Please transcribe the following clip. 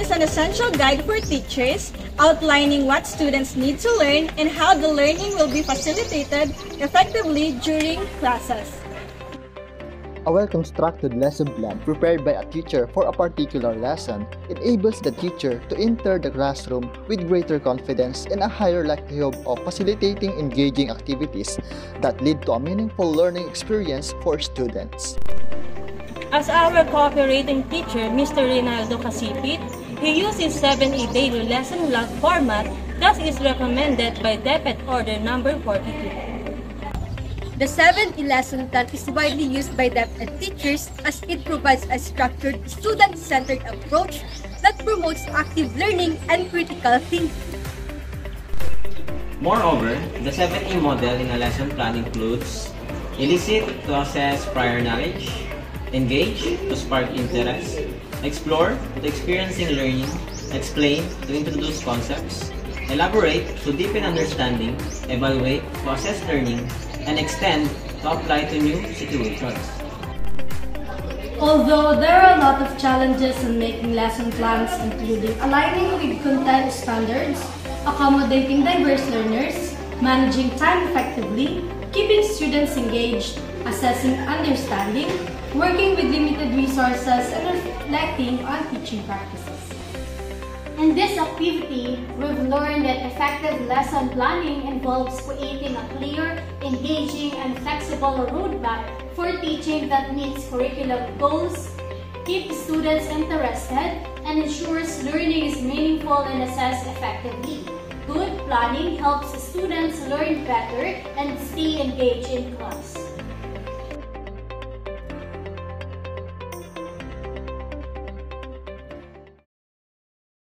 is an essential guide for teachers, outlining what students need to learn and how the learning will be facilitated effectively during classes. A well-constructed lesson plan prepared by a teacher for a particular lesson enables the teacher to enter the classroom with greater confidence and a higher likelihood of facilitating engaging activities that lead to a meaningful learning experience for students. As our cooperating teacher, Mr. Rinaldo Casipit, he uses 7A daily lesson log format, thus is recommended by DepEd Order number 42. The 7E lesson plan is widely used by DepEd teachers as it provides a structured, student-centered approach that promotes active learning and critical thinking. Moreover, the 7E model in a lesson plan includes elicit to assess prior knowledge, engage to spark interest, explore to experiencing learning, explain to introduce concepts, elaborate to deepen understanding, evaluate to assess learning, and extend to apply to new situations. Although there are a lot of challenges in making lesson plans, including aligning with content standards, accommodating diverse learners, managing time effectively, keeping students engaged, assessing understanding, working with limited resources, and reflecting on teaching practices. In this activity, we've learned that effective lesson planning involves creating a clear, engaging, and flexible roadmap for teaching that meets curriculum goals, keeps students interested, and ensures learning is meaningful and assessed effectively. Good planning helps students learn better and stay engaged in class.